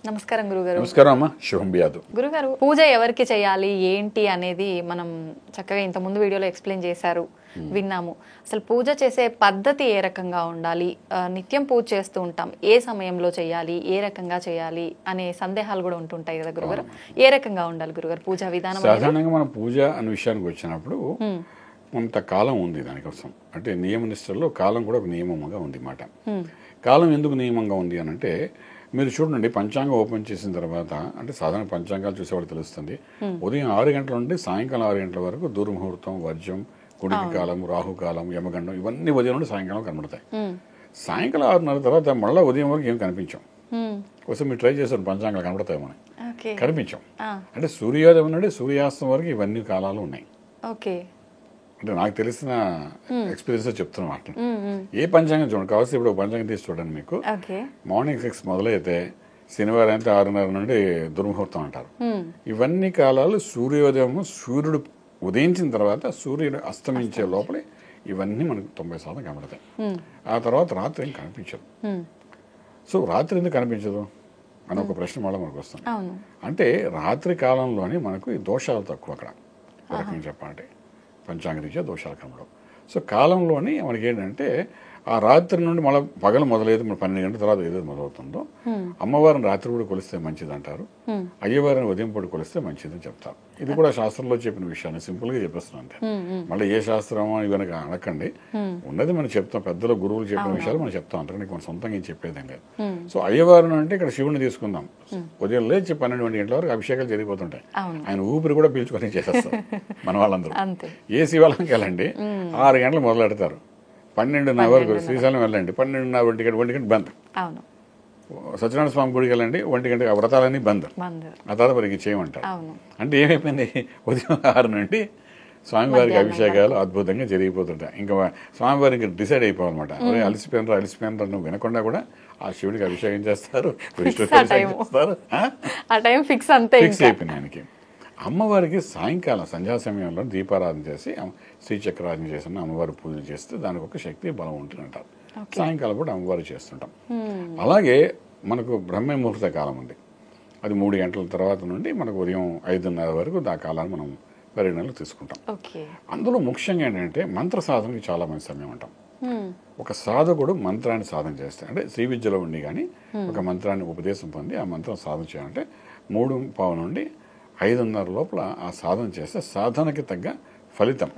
నమస్కారం గురుగారు. నమస్కారం అమ్మా, శుభం బియాదు. గురుగారు, పూజ ఎవరికి చేయాలి ఏంటి అనేది మనం చక్కగా ఇంత ముందు వీడియోలో ఎక్స్ప్లెయిన్ చేశారు, విన్నాము. అసలు పూజ చేసే పద్ధతి ఏ రకంగా ఉండాలి, నిత్యం పూజ చేస్తూ ఉంటాం, ఏ సమయంలో చేయాలి, ఏ రకంగా చేయాలి అనే సందేహాలు కూడా ఉంటుంటాయి కదా గురుగారు. ఏ రకంగా ఉండాలి గురుగారు పూజా విధానం? సాధారణంగా మన పూజ అనే విషయానికి వచ్చినప్పుడు కొంతకాలం ఉంది దానికోసం. అంటే నియమనిష్టల్లో కాలం కూడా ఒక నియమంగా ఉంది మాట. కాలం ఎందుకు నియమంగా ఉంది అని అంటే, మీరు చూడండి, పంచాంగం ఓపెన్ చేసిన తర్వాత, అంటే సాధారణ పంచాంగాలు చూసేవాళ్ళు తెలుస్తుంది, ఉదయం 6 గంటల నుండి సాయంకాలం 6 గంటల వరకు దుర్ముహూర్తం, వర్జం, కుడికి కాలం, రాహుకాలం, యమగండం, ఇవన్నీ ఉదయం నుండి సాయంకాలం కనబడతాయి. సాయంకాలం 6:30 తర్వాత మళ్ళీ ఉదయం వరకు ఏం కనిపించాం. కోసం మీరు ట్రై చేస్తారు, పంచాంగాలు కనబడతాయి, మనకి కనిపించాం. అంటే సూర్యోదయం నుండి సూర్యాస్తం వరకు ఇవన్నీ కాలాలు ఉన్నాయి. అంటే నాకు తెలిసిన ఎక్స్పీరియన్స్ చెప్తున్నమాట. ఏ పంచాంగం చూడండి, కావాల్సి ఇప్పుడు పంచాంగం తీసి చూడండి. మీకు మార్నింగ్ 6 మొదలైతే శనివారం అయితే 6:30 నుండి దుర్ముహూర్తం అంటారు. ఇవన్నీ కాలాలు సూర్యోదయం, సూర్యుడు ఉదయించిన తర్వాత సూర్యుడు అస్తమించే లోపలే ఇవన్నీ మనకు 90% కనబడతాయి. ఆ తర్వాత రాత్రి ఏం కనిపించదు. సో రాత్రి ఎందుకు కనిపించదు అని ఒక ప్రశ్న మళ్ళీ మనకు వస్తుంది. అంటే రాత్రి కాలంలోని మనకు ఈ దోషాలు తక్కువ. అక్కడ రకంగా చెప్పాలంటే పంచాంగరీత్యా దోషాలు కనబడవు. సో కాలంలోని మనకి ఏంటంటే, ఆ రాత్రి నుండి మళ్ళీ పగలు మొదలైతే మన 12 గంటల తర్వాత ఏదో మొదలవుతుందో, అమ్మవారిని రాత్రి కూడా కొలిస్తే మంచిది అంటారు, అయ్యవారిని ఉదయం పూట కొలిస్తే మంచిదని చెప్తారు. ఇది కూడా శాస్త్రంలో చెప్పిన విషయాన్ని సింపుల్ గా చెప్పేస్తున్నాం అంతే. మళ్ళీ ఏ శాస్త్రమో ఇవన్నీ అనకండి, ఉన్నది మనం చెప్తాం. పెద్దల గురువులు చెప్పిన విషయాలు మనం చెప్తాం అంటారు, మన సొంతంగా ఏం చెప్పేదేం లేదు. సో అయ్యవారిని అంటే ఇక్కడ శివుని తీసుకుందాం. ఉదయం లేచి 12 గంటల వరకు అభిషేకాలు జరిగిపోతుంటాయి. ఆయన ఊపిరి కూడా పీల్చుకొని చేసేస్తారు మన వాళ్ళందరూ. ఏ శివాలయంకి వెళ్ళండి, 6 గంటలు మొదలు పెడతారు, 12:30 వరకు శ్రీశైలం వెళ్ళండి, 12:30 1 గంట బంద్. సత్యనారాయణ స్వామి గుడికి వెళ్ళండి, 1 గంట వ్రతాలన్నీ బంద్. ఆ తర్వాత మనకి చేయమంటారు. అంటే ఏమైపోయింది, ఉదయం 6 నుండి స్వామివారికి అభిషేకాలు అద్భుతంగా జరిగిపోతుంటాయి. ఇంకా స్వామివారికి డిసైడ్ అయిపోవాలన్నమాట. అలసిపోయినారు నువ్వు వినకుండా కూడా ఆ శివుడికి అభిషేకం చేస్తారు, ఫిక్స్ అయిపోయింది ఆయనకి. అమ్మవారికి సాయంకాలం సంధ్యా సమయంలో దీపారాధన చేసి శ్రీచక్రారాధన చేసిన అమ్మవారి పూజ చేస్తే దానికి ఒక శక్తి బలం ఉంటుందంటారు. సాయంకాలం కూడా అమ్మవారు చేస్తుంటాం. అలాగే మనకు బ్రహ్మ ముహూర్త కాలం ఉంది, అది 3 గంటల తర్వాత నుండి మనకు ఉదయం 5:30 వరకు ఆ కాలాన్ని మనం పరిగణనలో తీసుకుంటాం. అందులో ముఖ్యంగా ఏంటంటే మంత్ర సాధనకి చాలా మంచి సమయం అంటాం. ఒక సాధకుడు మంత్రాన్ని సాధన చేస్తే, అంటే శ్రీ విద్యలో ఉండి కానీ ఒక మంత్రాన్ని ఉపదేశం పొంది ఆ మంత్రం సాధన చేయాలంటే 3:15 నుండి 5:30 లోపల ఆ సాధన చేస్తే సాధనకి తగ్గ ఫలితం,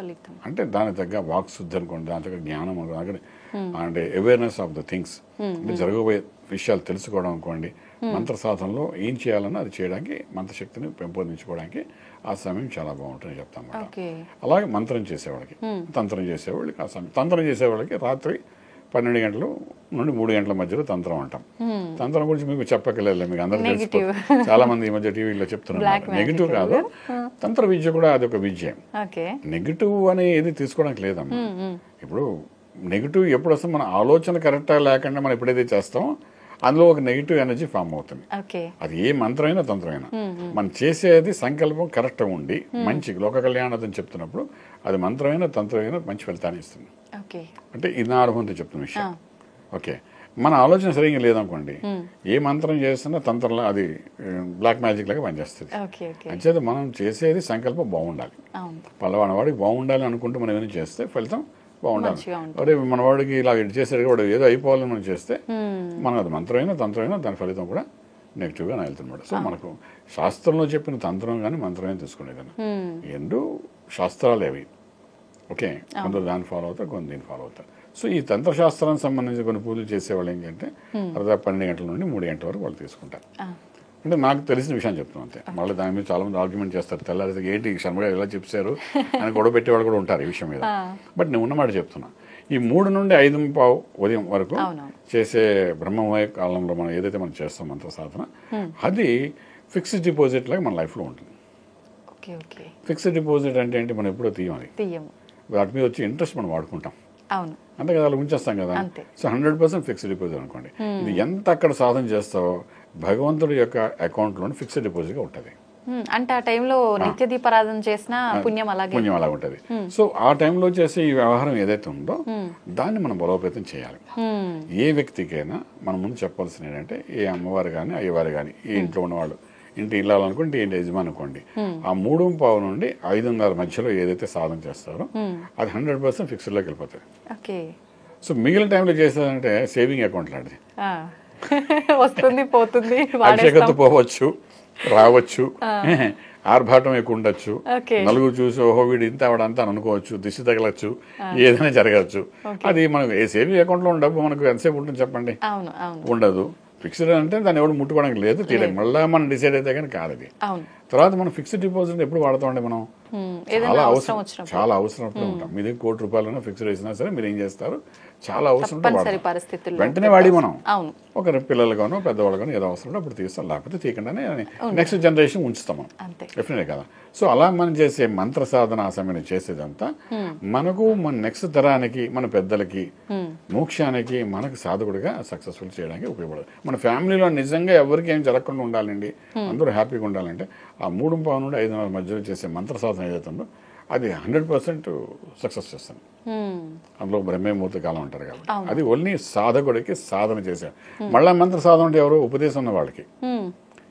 అంటే దానికి తగ్గ వాక్ శుద్ధి అనుకోండి, దాని తగ్గ జ్ఞానం అనుకోండి, అంటే అవేర్నెస్ ఆఫ్ ద థింగ్స్, అంటే జరగబోయే విషయాలు తెలుసుకోవడం అనుకోండి. మంత్ర సాధనలో ఏం చేయాలన్నా అది చేయడానికి, మంత్రశక్తిని పెంపొందించుకోవడానికి ఆ సమయం చాలా బాగుంటుందని చెప్తాం అన్నమాట. అలాగే మంత్రం చేసేవాళ్ళకి, తంత్రం చేసేవాళ్ళకి ఆ సమయం, తంత్రం చేసేవాళ్ళకి రాత్రి 12 గంటల నుండి 3 గంటల మధ్యలో తంత్రం అంటాం. తంత్రం గురించి మీకు చెప్పక్కర్లేదు, మీకు అందరూ తెలిసిపోతుంది. చాలా మంది ఈ మధ్య టీవీలో చెప్తున్నారు. నెగిటివ్ కాదు, తంత్ర విద్య కూడా అది ఒక విద్య. నెగిటివ్ అని ఏది తీసుకోవడానికి లేదమ్మా. ఇప్పుడు నెగిటివ్ ఎప్పుడు వస్తే మన ఆలోచన కరెక్ట్గా లేకుండా మనం ఎప్పుడైతే చేస్తామో అందులో ఒక నెగిటివ్ ఎనర్జీ ఫామ్ అవుతుంది. అది ఏ మంత్రమైనా తంత్రమైనా మనం చేసేది సంకల్పం కరెక్ట్గా ఉండి మంచి లోక కళ్యాణం చెప్తున్నప్పుడు అది మంత్రమైనా తంత్రమైనా మంచి ఫలితాన్ని ఇస్తుంది. అంటే ఇది నా అనుభవంతో చెప్తున్న విషయం. ఓకే, మన ఆలోచన సరిగ్గా లేదనుకోండి, ఏ మంత్రం చేస్తున్నా తంత్రంలో అది బ్లాక్ మ్యాజిక్ లాగా పనిచేస్తుంది. అంచేత మనం చేసేది సంకల్పం బాగుండాలి, పల్లవాడి వాడికి బాగుండాలి అనుకుంటూ మనం ఏమైనా చేస్తే ఫలితం బాగుండాలి. అదే మన వాడికి ఇలా చేసేది వాడు ఏదో అయిపోవాలని మనం చేస్తే మనం అది మంత్రమైనా తంత్రమైనా దాని ఫలితం కూడా నెగిటివ్గా వెళ్తున్నాడు. సో మనకు శాస్త్రంలో చెప్పిన తంత్రం కానీ మంత్రమైనా తీసుకునేదాన్ని రెండు శాస్త్రాలు అవి. ఓకే, కొందరు దాన్ని ఫాలో అవుతారు, కొంత దీన్ని ఫాలో అవుతారు. సో ఈ తంత్రశాస్త్రానికి సంబంధించి కొన్ని పూజలు చేసేవాళ్ళు ఏంటంటే అరదా 12 గంటల నుండి 3 గంటల వరకు వాళ్ళు తీసుకుంటారు. అంటే నాకు తెలిసిన విషయం చెప్తున్నాను అంతే. మళ్ళీ దాని మీద చాలా మంది ఆర్గ్యుమెంట్ చేస్తారు, తెల్లారి ఏంటి శర్మగా ఎలా చెప్పారు అని గొడవ పెట్టేవాళ్ళు కూడా ఉంటారు ఈ విషయం మీద. బట్ నేను ఉన్నమాట చెప్తున్నా, ఈ 3 నుండి 5:15 ఉదయం వరకు చేసే బ్రహ్మమయ కాలంలో మనం ఏదైతే మనం చేస్తాం మంత్ర సాధన, అది ఫిక్స్డ్ డిపాజిట్ లాగా మన లైఫ్లో ఉంటుంది. ఫిక్స్డ్ డిపాజిట్ అంటే ఏంటి, మనం ఎప్పుడో తీయమని వాటి మీద వచ్చి ఇంట్రెస్ట్ మనం వాడుకుంటాం అంతే కదా, అలా ఉంచేస్తాం కదా. సో 100% ఫిక్స్డ్ డిపాజిట్ అనుకోండి. ఇది ఎంత అక్కడ సాధన చేస్తావో భగవంతుడి యొక్క అకౌంట్లోని ఫిక్స్డ్ డిపాజిట్గా ఉంటుంది. అంటే ఆ టైంలో నిత్య దీపారాధన చేసిన పుణ్యం అలా ఉంటుంది. సో ఆ టైంలో చేసే ఈ వ్యవహారం ఏదైతే ఉందో దాన్ని మనం బలోపేతం చేయాలి. ఏ వ్యక్తికైనా మనం ముందు చెప్పాల్సిన ఏంటంటే, ఏ అమ్మవారు కానీ అయ్యవారు కానీ, ఏ ఇంట్లో ఉన్నవాళ్ళు, ఇంటి ఇల్లాలనుకోండి, ఇంటి యజమాని అనుకోండి, ఆ 3:15 నుండి 5:30 మధ్యలో ఏదైతే సాధన చేస్తారో అది 100% ఫిక్స్డ్లోకి వెళ్ళిపోతుంది. సో మిగిలిన టైంలో చేసేదంటే సేవింగ్ అకౌంట్ లాంటిది. వస్తుంది పోతుంది, అభిషేకంతో పోవచ్చు, రావచ్చు, ఆర్భాటం ఎక్కువ ఉండొచ్చు, నలుగురు చూసి ఓహో వీడు ఇంత ఆవిడంతా అనుకోవచ్చు, దిష్టి తగలచ్చు, ఏదైనా జరగచ్చు. అది మనకు ఏ సేవింగ్ అకౌంట్ లో డబ్బు మనకు ఎంతసేపు ఉంటుంది చెప్పండి? ఉండదు. ఫిక్స్డ్ అంటే దాన్ని ఎవరు ముట్టుకోవడానికి లేదు, తీయడానికి మళ్ళీ మనం డిసైడ్ అయితే కానీ కాదు అది. తర్వాత మనం ఫిక్స్డ్ డిపాజిట్ ఎప్పుడు వాడతామండి? మనం చాలా అవసరం ఉంటాం. మీ దగ్గర ₹1,00,00,000 ఫిక్స్డ్ వేసినా సరే మీరు ఏం చేస్తారు, చాలా అవసరం వెంటనే వాడి మనం ఒక పిల్లలుగానో పెద్దవాళ్ళగానో ఏదో అవసరం అప్పుడు తీస్తాం, లేకపోతే తీయకుండానే నెక్స్ట్ జనరేషన్ ఉంచుతాం మనం, డెఫినెట్ కదా. సో అలా మనం చేసే మంత్ర సాధన ఆ సమయం చేసేదంతా మనకు మన నెక్స్ట్ తరానికి, మన పెద్దలకి, మోక్షానికి, మనకు సాధకుడిగా సక్సెస్ఫుల్ చేయడానికి ఉపయోగపడదు. మన ఫ్యామిలీలో నిజంగా ఎవరికి ఏం జరగకుండా ఉండాలండి, అందరూ హ్యాపీగా ఉండాలంటే ఆ 3:15 నుండి 5:30 మధ్యలో చేసే మంత్ర సాధన ఏదైతే ఉందో అది 100% సక్సెస్ చేస్తాను. అందులో బ్రహ్మేమూర్తి కాలం అంటారు కాబట్టి అది ఓన్లీ సాధకుడికి సాధన చేశారు. మళ్ళా మంత్ర సాధన అంటే ఎవరు? ఉపదేశం ఉన్న వాళ్ళకి.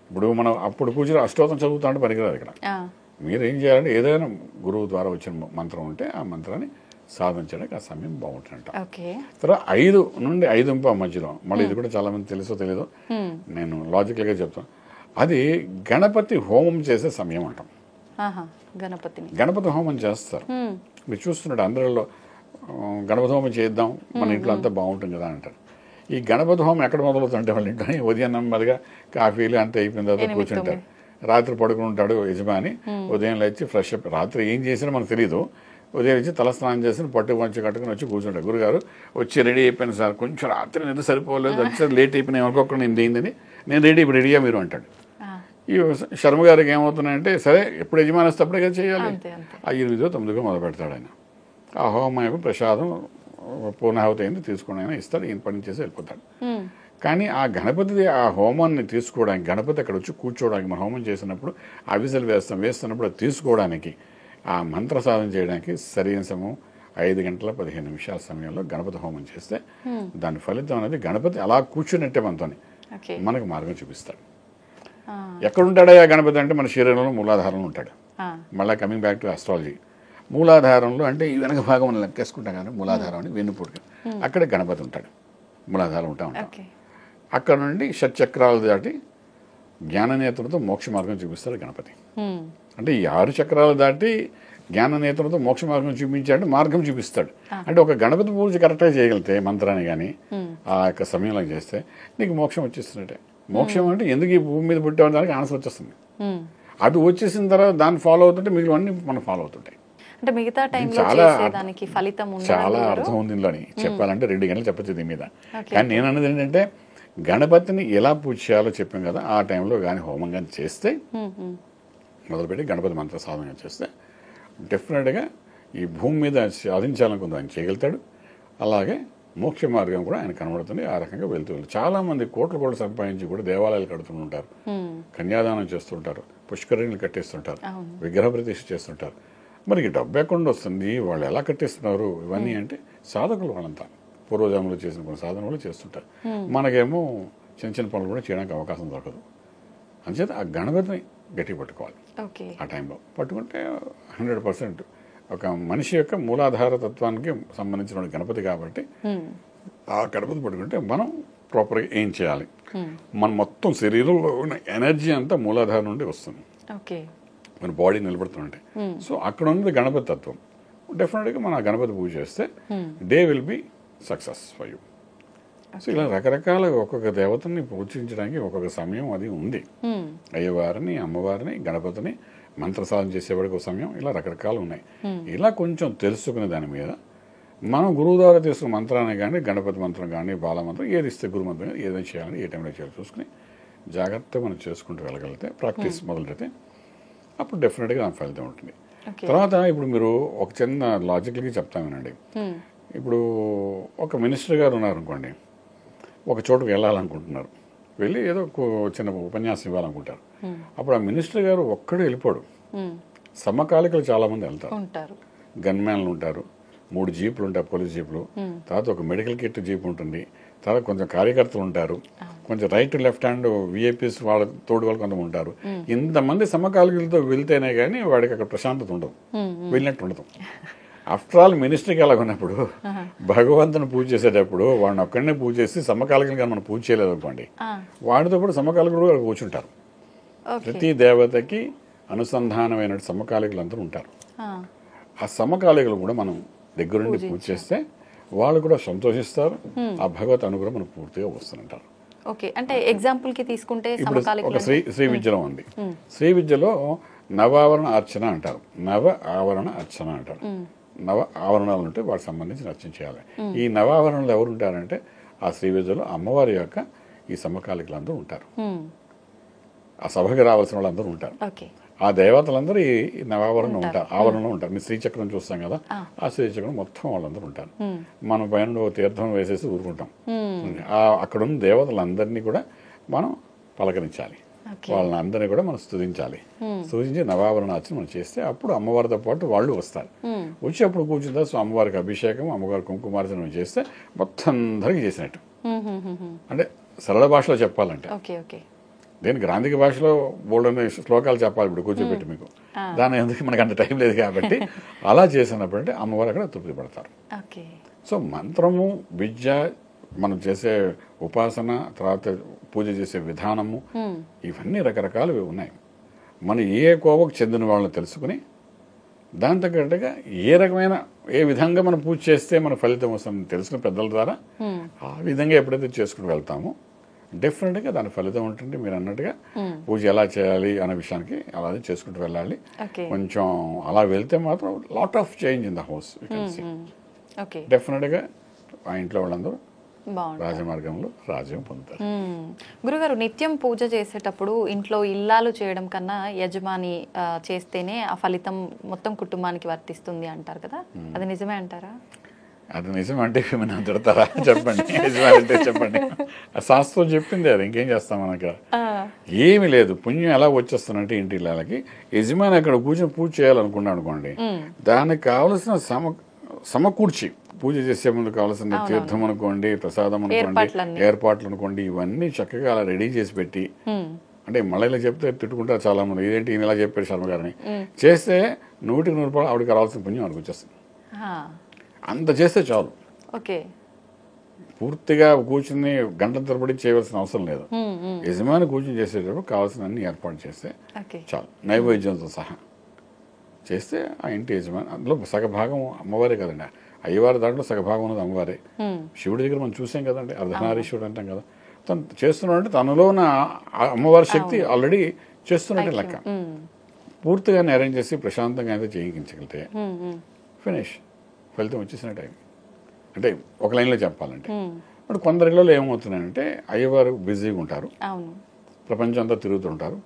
ఇప్పుడు మనం అప్పుడు కూర్చుని అష్టోత్తరం చదువుతా అంటే పనికిరాదు. ఇక్కడ మీరు ఏం చేయాలంటే ఏదైనా గురువు ద్వారా వచ్చిన మంత్రం ఉంటే ఆ మంత్రాన్ని సాధన చేయడానికి ఆ సమయం బాగుంటుందంట. తర్వాత 5 నుండి 5:15 మధ్యలో, మళ్ళీ ఇది కూడా చాలా మంది తెలుసో తెలీదో, నేను లాజికల్గా చెప్తాను, అది గణపతి హోమం చేసే సమయం అంటాం. గణపతి హోమం చేస్తారు. మీరు చూస్తున్నట్టు అందరిలో గణపతి హోమం చేద్దాం, మన ఇంట్లో అంతా బాగుంటుంది కదా అంటారు. ఈ గణపతి హోమం ఎక్కడ మొదలవుతుంటే వాళ్ళ ఇంట్లోనే ఉదయం నెమ్మదిగా కాఫీలు అంతా అయిపోయిన తర్వాత కూర్చుంటారు. రాత్రి పడుకుని ఉంటాడు యజమాని, ఉదయం లేచి ఫ్రెష్ అప్, రాత్రి ఏం చేసినా మనకు తెలియదు, ఉదయం వచ్చి తలస్నానం చేసి పట్టు పంచి కట్టుకుని వచ్చి కూర్చుంటాడు. గురుగారు వచ్చి రెడీ అయిపోయింది సార్, కొంచెం రాత్రి నిద్ర సరిపోలేదు, వచ్చి లేట్ అయిపోయినా అనుకోకుండా నేను ఏందని, నేను రెడీయా మీరు అంటాడు. ఈ శర్మ గారికి ఏమవుతున్నాయంటే, సరే ఎప్పుడు యజమాని వస్తే అప్పుడే కదా చేయాలి, 8 9 మొదలు పెడతాడు ఆయన. ఆ హోమం ప్రసాదం పూర్ణాహుతి అయింది తీసుకుని అయినా ఇస్తాడు, ఈయన పని చేసి వెళ్ళిపోతాడు. కానీ ఆ గణపతి ఆ హోమాన్ని తీసుకోవడానికి, గణపతి అక్కడ వచ్చి కూర్చోవడానికి, మన హోమం చేసినప్పుడు అవిసలు వేస్తున్నప్పుడు అది తీసుకోవడానికి, ఆ మంత్ర సాధన చేయడానికి సరైన సమయం 5 గంటల 15 నిమిషాల సమయంలో గణపతి హోమం చేస్తే దాని ఫలితం అనేది గణపతి అలా కూర్చున్నట్టే మనతోని మనకు మార్గం చూపిస్తాడు. ఎక్కడుంటాడో గణపతి అంటే మన శరీరంలో మూలాధారంలో ఉంటాడు. మళ్ళీ కమింగ్ బ్యాక్ టు ఆస్ట్రాలజీ, మూలాధారంలో అంటే ఈ వెనక భాగం మనం లెక్కేసుకుంటాం కానీ మూలాధారం అని వెన్నుపూడికి అక్కడే గణపతి ఉంటాడు, మూలాధారం ఉంటాం. అక్కడ నుండి షట్చక్రాలు దాటి జ్ఞాననేత్రంతో మోక్ష మార్గం చూపిస్తాడు గణపతి. అంటే ఈ 6 చక్రాలు దాటి జ్ఞాననేత్రంతో మోక్ష మార్గం చూపించాడు, మార్గం చూపిస్తాడు. అంటే ఒక గణపతి పూజ కరెక్ట్గా చేయగలిగితే మంత్రాన్ని కానీ ఆ యొక్క సమయంలో చేస్తే నీకు మోక్షం వచ్చేస్తున్నట్టే. మోక్షం అంటే ఎందుకు ఈ భూమి మీద పుట్టామని దానికి ఆన్సర్ వచ్చేస్తుంది. అది వచ్చేసిన తర్వాత దాన్ని ఫాలో అవుతుంటే మిగిలినవన్నీ మనం ఫాలో అవుతుంటాయి. అంటే మిగతా చాలా అర్థం ఉంది ఇందులోని. చెప్పాలంటే 2 గంటలు చెప్పచ్చు దీని మీద. కానీ నేను అన్నది ఏంటంటే, గణపతిని ఎలా పూజ చేయాలో చెప్పాం కదా, ఆ టైంలో కానీ హోమం కానీ చేస్తే, మొదలుపెట్టి గణపతి మంత్ర సాధన చేస్తే డెఫినెట్గా ఈ భూమి మీద సాధించాలనుకుంది ఆయన చేయగలుగుతాడు. అలాగే మోక్ష మార్గం కూడా ఆయన కనబడుతుంది. ఆ రకంగా వెళ్తూ చాలా మంది కోట్లు సంపాదించి కూడా దేవాలయాలు కడుతుంటారు, కన్యాదానం చేస్తుంటారు, పుష్కరిణిలు కట్టేస్తుంటారు, విగ్రహ ప్రతిష్ఠ చేస్తుంటారు. మరి డబ్బు ఎక్కడ వస్తుంది, వాళ్ళు ఎలా కట్టిస్తున్నారు ఇవన్నీ అంటే సాధకులు వాళ్ళంతా పూర్వజన్మలో చేసిన కొన్ని సాధనలు చేస్తుంటారు. మనకేమో చిన్న చిన్న పనులు కూడా చేయడానికి అవకాశం దొరకదు. అంచేత ఆ గణపతిని గట్టి పట్టుకోవాలి. ఆ టైంలో పట్టుకుంటే 100% ఒక మనిషి యొక్క మూలాధార తత్వానికి సంబంధించిన గణపతి కాబట్టి ఆ గణపతి పట్టుకుంటే మనం ప్రాపర్గా ఏం చేయాలి, మన మొత్తం శరీరంలో ఉన్న ఎనర్జీ అంతా మూలాధారం నుండి వస్తుంది, మన బాడీ నిలబడుతుంటే. సో అక్కడ ఉన్నది గణపతి తత్వం. డెఫినెట్గా మనం ఆ గణపతి పూజ చేస్తే day will be success for you. So ఇలా రకరకాల ఒక్కొక్క దేవతని పూజించడానికి ఒక్కొక్క సమయం అది ఉంది. అయ్యవారిని, అమ్మవారిని, గణపతిని మంత్ర సాధన చేసేవాడికి ఒక సమయం, ఇలా రకరకాలు ఉన్నాయి. ఇలా కొంచెం తెలుసుకునే దాని మీద మనం గురువు ద్వారా తీసుకున్న మంత్రాన్ని కానీ, గణపతి మంత్రం కానీ, బాలమంత్రం ఏది ఇస్తే గురు మంత్రం ఏదైనా చేయాలని, ఏ టైంలో చేయాలి చూసుకుని జాగ్రత్తగా మనం చేసుకుంటూ వెళ్ళగలిగితే, ప్రాక్టీస్ మొదలెడితే అప్పుడు డెఫినెట్గా దాని ఫలితం ఉంటుంది. తర్వాత ఇప్పుడు మీరు ఒక చిన్న లాజికల్గా చెప్తామేనండి. ఇప్పుడు ఒక మినిస్టర్ గారు ఉన్నారనుకోండి, ఒక చోటుకు వెళ్ళాలనుకుంటున్నారు, వెళ్ళి ఏదో చిన్న ఉపన్యాసం ఇవ్వాలనుకుంటారు. అప్పుడు ఆ మినిస్టర్ గారు ఒక్కడే వెళ్ళిపోడు, సమకాలికలు చాలా మంది వెళ్తారు. గన్మ్యాన్లు ఉంటారు, 3 జీపులు ఉంటాయి, పోలీస్ జీపులు, తర్వాత ఒక మెడికల్ కిట్ జీప్ ఉంటుంది, తర్వాత కొంచెం కార్యకర్తలు ఉంటారు, కొంచెం రైట్ లెఫ్ట్ హ్యాండ్ విఐపీస్ వాళ్ళ తోడు వాళ్ళు కొంతమంది ఉంటారు. ఇంతమంది సమకాలికలతో వెళ్తేనే కానీ వాడికి అక్కడ ప్రశాంతత ఉండదు, వెళ్ళినట్టు ఉండదు. ఆఫ్టర్ ఆల్ మినిస్టర్కి ఎలా ఉన్నప్పుడు భగవంతుని పూజ చేసేటప్పుడు వాడిని ఒక్కడనే పూజ చేసి సమకాలికలు కానీ మనం పూజ చేయలేదు అనుకోండి, వాడితో పాటు సమకాలికులు కూడా కూర్చుంటారు. ప్రతి దేవతకి అనుసంధానమైన సమకాలికలు అందరూ ఉంటారు. ఆ సమకాలికలు కూడా మనం దగ్గరుండి పూజ చేస్తే వాళ్ళు కూడా సంతోషిస్తారు, ఆ భగవత్ అనుగ్రహం మనకు పూర్తిగా వస్తుంటారు. ఓకే, అంటే ఎగ్జాంపుల్ కి తీసుకుంటే ఇప్పుడు ఒక శ్రీ విద్యలో ఉంది. శ్రీ విద్యలో నవావరణ అర్చన అంటారు, నవ ఆవరణ అర్చన అంటారు. నవ ఆవరణాలు ఉంటే వాటికి సంబంధించిన అర్చన చేయాలి. ఈ నవావరణలు ఎవరు ఉంటారంటే ఆ శ్రీ విద్యలో అమ్మవారి యొక్క ఈ సమకాలికలందరూ ఉంటారు, ఆ సభకి రావాల్సిన వాళ్ళందరూ ఉంటారు. ఆ దేవతలందరూ ఈ నవావరణం ఉంటారు, ఆవరణలో ఉంటారు. మీ శ్రీచక్రం చూస్తాం కదా, ఆ శ్రీచక్రం మొత్తం వాళ్ళందరూ ఉంటారు. మనం పైన తీర్థం వేసేసి ఊరుకుంటాం. అక్కడున్న దేవతలందరినీ కూడా మనం పలకరించాలి, వాళ్ళని అందరినీ కూడా మనం స్తుతించాలి. స్తుతించి నవావరణార్చన మనం చేస్తే అప్పుడు అమ్మవారితో పాటు వాళ్ళు వస్తారు. వచ్చి అప్పుడు కూర్చుందా అమ్మవారికి అభిషేకం, అమ్మవారి కుంకుమార్చన చేస్తే మొత్తం అందరికీ చేసినట్టు. అంటే సరళ భాషలో చెప్పాలంటే, నేను గ్రాంధిక భాషలో బోల్డని శ్లోకాలు చెప్పాలి ఇప్పుడు కూర్చోబెట్టి మీకు, దాని ఎందుకు మనకు అంత టైం లేదు కాబట్టి అలా చేసినప్పుడు అంటే అమ్మవారు అక్కడ తృప్తి పడతారు. సో మంత్రము, విద్య, మనం చేసే ఉపాసన, తర్వాత పూజ చేసే విధానము, ఇవన్నీ రకరకాలు ఉన్నాయి. మనం ఏ కోవకు చెందిన వాళ్ళని తెలుసుకుని దాని తగ్గట్టుగా ఏ విధంగా మనం పూజ చేస్తే మన ఫలితం వస్తుంది తెలుసుకుని పెద్దల ద్వారా ఆ విధంగా ఎప్పుడైతే చేసుకుని వెళ్తామో డెఫినెట్గా దాని ఫలితం ఉంటుంది. మీరు అన్నట్టుగా పూజ ఎలా చేయాలి అనే విషయానికి అలాగే చేసుకుంటూ వెళ్ళాలి. కొంచెం అలా వెళ్తే మాత్రం lot of change in the house డెఫినెట్గా ఆ ఇంట్లో వాళ్ళందరూ రాజమార్గంలో రాజ్యం పొందుతారు. గురుగారు, నిత్యం పూజ చేసేటప్పుడు ఇంట్లో ఇల్లాలు చేయడం కన్నా యజమాని చేస్తేనే ఆ ఫలితం మొత్తం కుటుంబానికి వర్తిస్తుంది అంటారు కదా, అది నిజమే అంటారా? అది నిజం అంటే ఏమైనా తిడతారా చెప్పండి, యజమాని అంటే చెప్పండి. ఆ శాస్త్రం చెప్పింది అది, ఇంకేం చేస్తాం మనకు ఏమి లేదు. పుణ్యం ఎలా వచ్చేస్తానంటే ఇంటి ఇళ్ళకి యజమాని అక్కడ కూర్చొని పూజ చేయాలనుకున్నాను అనుకోండి, దానికి కావలసిన సమకూర్చి పూజ చేసే ముందు కావాల్సిన తీర్థం అనుకోండి, ప్రసాదం అనుకోండి, ఏర్పాట్లు అనుకోండి, ఇవన్నీ చక్కగా అలా రెడీ చేసి పెట్టి, అంటే మళ్ళీ ఇలా చెప్తే తిట్టుకుంటారు చాలా మంది, ఇదేంటి ఈయన ఇలా చెప్పారు శర్మ గారిని, చేస్తే 100కి 100 ఆవిడకి రావాల్సిన పుణ్యం ఆవిడకి వచ్చేస్తుంది. అంత చేస్తే చాలు. పూర్తిగా కూర్చుని గంటల తరబడి చేయవలసిన అవసరం లేదు. యజమాని కూర్చుని చేసేటప్పుడు కావాల్సిన అన్ని ఏర్పాటు చేస్తే చాలు, నైవేద్యంతో సహా చేస్తే ఆ ఇంటి యజమాని అందులో సగభాగం అమ్మవారే కదండి. అయ్యవారి దాంట్లో సగభాగం ఉన్నది అమ్మవారే. శివుడి దగ్గర మనం చూసాం కదండి, అర్ధనారీశ్వరుడు అంటాం కదా, తను చేస్తున్నాడంటే తనలో ఉన్న అమ్మవారి శక్తి ఆల్రెడీ చేస్తున్నట్టే లెక్క. పూర్తిగా అరేంజ్ చేసి ప్రశాంతంగా అయితే చేయించగలిగితే ఫినిష్, ఫలితం వచ్చేసిన టైం. అంటే ఒక లైన్లో చెప్పాలంటే ఇప్పుడు కొందరిలో ఏమవుతున్నాయంటే అయ్యవారు బిజీగా ఉంటారు, ప్రపంచం అంతా తిరుగుతుంటారు,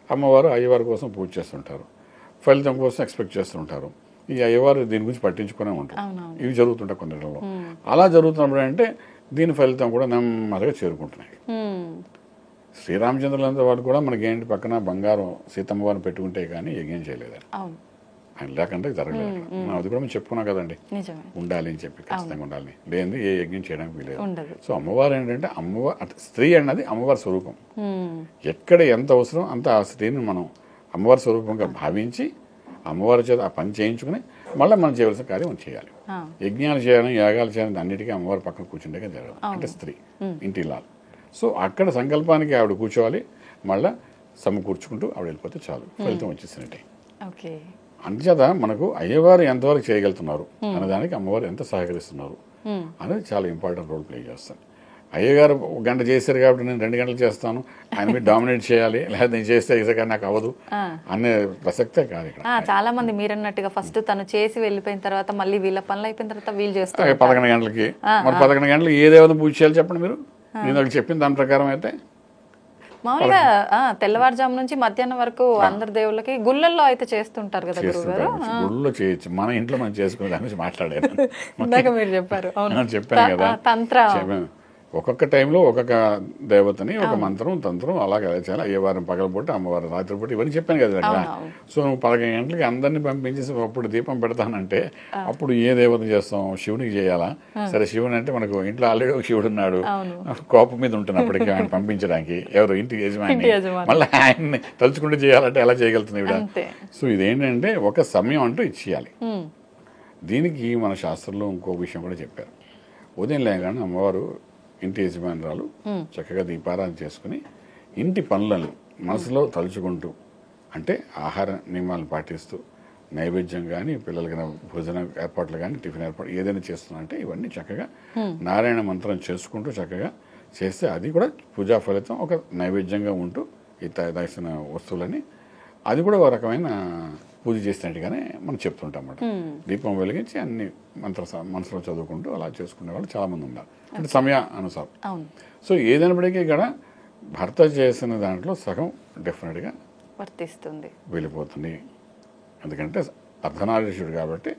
అమ్మవారు అయ్యవారి కోసం పూజ చేస్తుంటారు, ఫలితం కోసం ఎక్స్పెక్ట్ చేస్తుంటారు. ఈ అయ్యవారు దీని గురించి పట్టించుకునే ఉంటారు. ఇవి జరుగుతుంటాయి కొందరిలో. అలా జరుగుతున్నప్పుడు అంటే దీని ఫలితం కూడా నెమ్మదిగా చేరుకుంటున్నాయి. శ్రీరామచంద్రులంతా వాడు కూడా మనకేంటి పక్కన బంగారం సీతమ్మ వారిని పెట్టుకుంటే కానీ యజ్ఞం చేయలేదు, ఆయన లేకంటే జరగలేదు. అది కూడా మేము చెప్పుకున్నాం కదండి, ఉండాలి అని చెప్పి, ఖచ్చితంగా ఉండాలి, లేని ఏ యజ్ఞం చేయడానికి వీలేదు. సో అమ్మవారు ఏంటంటే స్త్రీ అన్నది అమ్మవారి స్వరూపం. ఎక్కడ ఎంత అవసరం అంత ఆ స్త్రీని మనం అమ్మవారి స్వరూపంగా భావించి అమ్మవారి చేత ఆ పని చేయించుకుని మళ్ళీ మనం చేయవలసిన కార్యం మనం చేయాలి. యజ్ఞాలు చేయడం, యాగాలు చేయడం అన్నిటికీ అమ్మవారి పక్కన కూర్చుంటే జరగదు. అంటే స్త్రీ ఇంటి ఇల్లాలు. సో అక్కడ సంకల్పానికి ఆవిడ కూర్చోవాలి, మళ్ళీ సమకూర్చుకుంటూ ఆవిడ వెళ్ళిపోతే చాలు, ఫలితం వచ్చేసినట్టే. అందుచేత మనకు అయ్యవారు ఎంతవరకు చేయగలుగుతున్నారు అన్నదానికి అమ్మవారు ఎంత సహకరిస్తున్నారు అనేది చాలా ఇంపార్టెంట్ రోల్ ప్లే చేస్తారు. అయ్యగారు 1 గంట చేశారు కాబట్టి నేను 2 గంటలు చేస్తాను, ఆయన మీద డామినేట్ చేయాలి, లేదా నేను చేస్తే ఇసగా నాకు అవ్వదు అనే ప్రసక్తే కాదు ఇక్కడ. చాలా మంది మీరన్నట్టుగా ఫస్ట్ తను చేసి వెళ్ళిపోయిన తర్వాత మళ్ళీ వీళ్ళ పనులు అయిపోయిన తర్వాత వీళ్ళు చేస్తారు 11 గంటలకి. మరి 11 గంటలకు ఏ దేవత పూజ చేయాలి చెప్పండి మీరు? నేను వాళ్ళకి చెప్పిన దాని ప్రకారం అయితే మామూలుగా తెల్లవారుజాము నుంచి మధ్యాహ్నం వరకు అందరి దేవుళ్ళకి గుళ్ళల్లో అయితే చేస్తుంటారు కదా గురుగారు. గుళ్ళో చేయొచ్చు, మన ఇంట్లో మనం చేసుకునే దాని గురించి మాట్లాడారు. మీరు చెప్పారు, చెప్పాను కదా, తంత్ర ఒక్కొక్క టైంలో ఒక్కొక్క దేవతని ఒక మంత్రం తంత్రం అలాగే చేయాలి. అయ్యవారం పగలపూట, అమ్మవారం రాత్రిపూట, ఇవన్నీ చెప్పాను కదా అక్కడ. సో నువ్వు 11 గంటలకి అందరినీ పంపించేసి అప్పుడు దీపం పెడతానంటే అప్పుడు ఏ దేవత చేస్తాం? శివునికి చేయాలా? సరే, శివుని అంటే మనకు ఇంట్లో ఆల్రెడీ ఒక శివుడు ఉన్నాడు, కోపం మీద ఉంటున్నప్పటికీ ఆయన పంపించడానికి ఎవరు ఇంటికి యజమాని, మళ్ళీ ఆయన్ని తలుచుకుంటూ చేయాలంటే ఎలా చేయగలుగుతుంది ఇవిడ? సో ఇదేంటంటే ఒక సమయం అంటూ ఇచ్చేయాలి. దీనికి మన శాస్త్రంలో ఇంకో విషయం కూడా చెప్పారు. ఉదయం లేగానే అమ్మవారు ఇంటి యజమానురాలు చక్కగా దీపారాధన చేసుకుని ఇంటి పనులను మనసులో తలుచుకుంటూ, అంటే ఆహార నియమాలను పాటిస్తూ, నైవేద్యం కానీ పిల్లలకి భోజన ఏర్పాట్లు కానీ టిఫిన్ ఏర్పాటు ఏదైనా చేస్తున్నారంటే ఇవన్నీ చక్కగా నారాయణ మంత్రం చేసుకుంటూ చక్కగా చేస్తే అది కూడా పూజా ఫలితం ఒక నైవేద్యంగా ఉంటూ ఈ తయారు వస్తువులని అది కూడా ఒక రకమైన పూజ చేసినట్టుగానే మనం చెప్తుంటాం అన్నమాట. దీపం వెలిగించి అన్ని మనసులో చదువుకుంటూ అలా చేసుకునే వాళ్ళు చాలా మంది ఉన్నారు, అంటే సమయ అనుసారం. సో ఏదైనప్పటికీ ఇక్కడ భర్త చేసిన దాంట్లో సగం డెఫినెట్గా వర్తిస్తుంది, వెళ్ళిపోతుంది. ఎందుకంటే అర్ధనారీశ్వరుడు కాబట్టి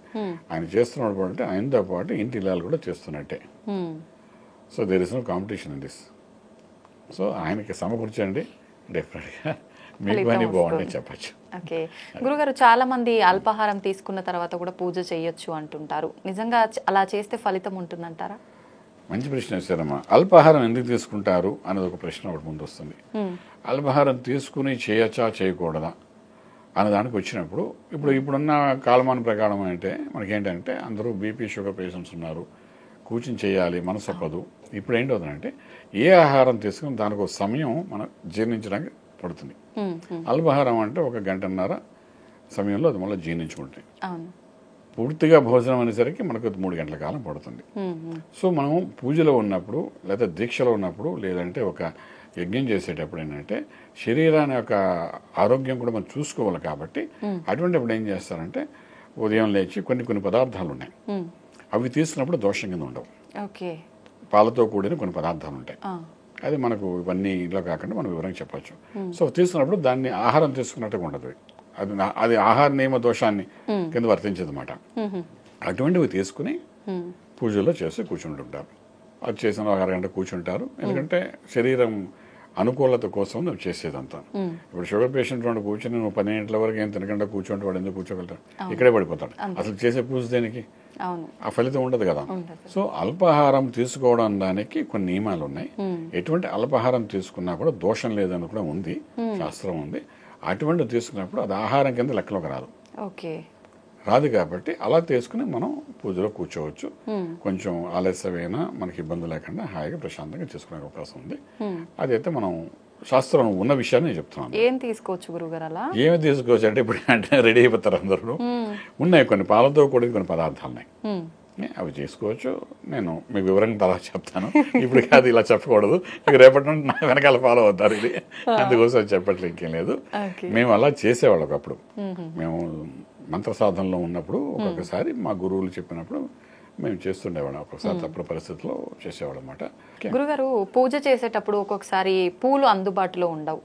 ఆయన చేస్తున్నప్పుడు అంటే ఆయనతో పాటు ఇంటి ఇల్లాలు కూడా చేస్తున్నట్టే. So there is no competition in this. So ఆయనకి సమకూర్చండి, డెఫినెట్గా మీకు అని బాగుంటుంది చెప్పచ్చు. ఓకే గురుగారు, చాలా మంది అల్పాహారం తీసుకున్న తర్వాత కూడా పూజ చేయొచ్చు అంటుంటారు. నిజంగా అలా చేస్తే ఫలితం ఉంటుందంటారా? మంచి ప్రశ్న వేశారమ్మా. అల్పాహారం ఎందుకు తీసుకుంటారు అనేది ఒక ప్రశ్న ఒకటి ముందు వస్తుంది. అల్పాహారం తీసుకుని చేయొచ్చా చేయకూడదా అనే దానికి వచ్చినప్పుడు ఇప్పుడున్న కాలమాన ప్రకారం అంటే మనకేంటంటే అందరూ బీపీ షుగర్ పేషెంట్స్ ఉన్నారు, కూర్చుని చేయాలి, మనసు ఒప్పదు. ఇప్పుడు ఏంటవుతుందంటే ఏ ఆహారం తీసుకుని దానికి ఒక సమయం మనం జీర్ణించడానికి పడుతుంది. అల్పాహారం అంటే 1 గంటన్నర సమయంలో అది మళ్ళీ జీర్ణించుకుంటాయి. పూర్తిగా భోజనం అనేసరికి మనకు 3 గంటల కాలం పడుతుంది. సో మనం పూజలో ఉన్నప్పుడు లేదా దీక్షలో ఉన్నప్పుడు లేదంటే ఒక యజ్ఞం చేసేటప్పుడు ఏంటంటే శరీరాన్ని యొక్క ఆరోగ్యం కూడా మనం చూసుకోవాలి కాబట్టి అటువంటిప్పుడు ఏం చేస్తారంటే ఉదయం లేచి కొన్ని పదార్థాలు ఉన్నాయి, అవి తీసుకున్నప్పుడు దోషం కింద ఉండవు. పాలతో కూడిన కొన్ని పదార్థాలు ఉంటాయి, అది మనకు ఇవన్నీ ఇంట్లో కాకుండా మనం వివరంగా చెప్పచ్చు. సో తీసుకున్నప్పుడు దాన్ని ఆహారం తీసుకున్నట్టుగా ఉండదు, అది ఆహార నియమ దోషాన్ని కింద వర్తించదు అన్నమాట. అటువంటివి తీసుకుని పూజల్లో చేసి కూర్చుంటుంటారు. అది చేసిన 1 అరగంట కూర్చుంటారు, ఎందుకంటే శరీరం అనుకూలత కోసం నువ్వు చేసేదంతా. ఇప్పుడు షుగర్ పేషెంట్ వాడు కూర్చొని నువ్వు 12 గంటల వరకు ఏం తినకుండా కూర్చుంటే వాడు ఎందుకు కూర్చోగలుగుతాడు? ఇక్కడే పడిపోతాడు. అసలు చేసే పూజ దేనికి? ఆ ఫలితం ఉండదు కదా. సో అల్పాహారం తీసుకోవడం దానికి కొన్ని నియమాలు ఉన్నాయి. ఎటువంటి అల్పాహారం తీసుకున్నా కూడా దోషం లేదని కూడా ఉంది, శాస్త్రం ఉంది. అటువంటి తీసుకున్నప్పుడు అది ఆహారం కింద లెక్కలోకి రాదు కాబట్టి అలా తీసుకుని మనం పూజలో కూర్చోవచ్చు. కొంచెం ఆలస్యమైనా మనకి ఇబ్బంది లేకుండా హాయిగా ప్రశాంతంగా చేసుకునే అవకాశం ఉంది. అదైతే మనం శాస్త్రం ఉన్న విషయాన్ని నేను చెప్తున్నాను. ఏం తీసుకోవచ్చు గురుగారు? అలా ఏమి తీసుకోవచ్చు అంటే ఇప్పుడు అంటే రెడీ అయిపోతారు అందరూ. ఉన్నాయి కొన్ని పాలతో కూడిన కొన్ని పదార్థాలు ఉన్నాయి, అవి చేసుకోవచ్చు. నేను మీకు వివరంగా తర్వాత చెప్తాను, ఇప్పుడు కాదు, ఇలా చెప్పకూడదు, రేపటి నుండి నా వెనకాల ఫాలో అవుతారు. ఇది అందుకోసం చెప్పట్లేదు, ఇంకేం లేదు. మేము అలా చేసేవాళ్ళం ఒకప్పుడు. మేము మంత్ర సాధనలో ఉన్నప్పుడు ఒక్కొక్కసారి మా గురువులు చెప్పినప్పుడు మేము చేస్తుండేవాళ్ళం, ఒక్కొక్కసారి తప్పుడు పరిస్థితుల్లో చేసేవాళ్ళం అన్నమాట. గురుగారు, పూజ చేసేటప్పుడు ఒక్కొక్కసారి పూలు అందుబాటులో ఉండవు,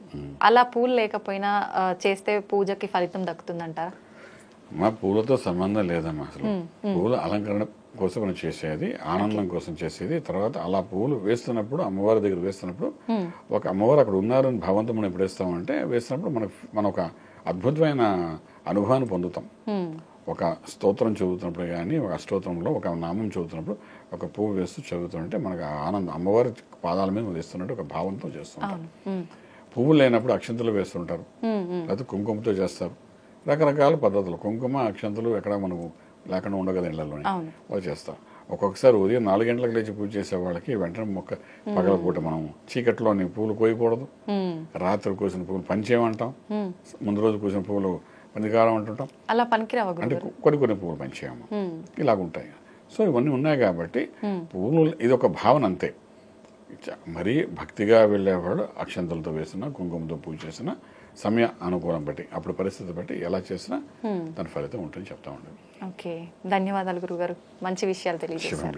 అలా పూలు లేకపోయినా చేస్తే పూజకి ఫలితం దక్కుతుందంటారా? మా పూలతో సంబంధం లేదమ్మా. అసలు పూల అలంకరణ కోసం మనం చేసేది, ఆనందం కోసం చేసేది. తర్వాత అలా పూలు వేస్తున్నప్పుడు, అమ్మవారి దగ్గర వేస్తున్నప్పుడు ఒక అమ్మవారు అక్కడ ఉన్నారని భావంతో మనం ఎప్పుడు వేస్తామంటే వేస్తున్నప్పుడు మనం ఒక అద్భుతమైన అనుభవాన్ని పొందుతాం. ఒక స్తోత్రం చదువుతున్నప్పుడు కానీ, ఒక అష్టోత్తరంలో ఒక నామం చదువుతున్నప్పుడు ఒక పువ్వు వేస్తూ చదువుతుంటే మనకు ఆనందం, అమ్మవారి పాదాల మీద వేస్తున్నట్టు ఒక భావంతో చేస్తుంటాం. పువ్వులు లేనప్పుడు అక్షంతలు వేస్తుంటారు, లేకపోతే కుంకుమతో చేస్తారు. రకరకాల పద్ధతులు, కుంకుమ అక్షంతలు ఎక్కడ మనకు లేకుండా ఉండగల ఇళ్లలోనే వాళ్ళు చేస్తాం. ఒక్కొక్కసారి ఉదయం 4 గంటలకు లేచి పూజ చేసే వాళ్ళకి వెంటనే పగలపూట మనం చీకట్లోని పూలు కోయకూడదు, రాత్రి కోసిన పూలు పంచేయమంటాం, ముందు రోజు కోసిన పూలు పనికిరావు అంటుంటాం. అలా పనికిరావు అంటే కొన్ని పువ్వులు పంచేయము, ఇలాగుంటాయి. సో ఇవన్నీ ఉన్నాయి కాబట్టి పువ్వులు ఇది ఒక భావన అంతే. మరీ భక్తిగా వెళ్ళేవాడు అక్షంతలతో వేసినా, కుంకుమతో పూజ చేసినా, సమయ అనుకూలం బట్టి, అప్పుడు పరిస్థితి బట్టి ఎలా చేసినా దాని ఫలితం ఉంటుంది చెప్తా ఉండదు. ఓకే, ధన్యవాదాలు గురుగారు, మంచి విషయాలు తెలియజేశారు. శుభం.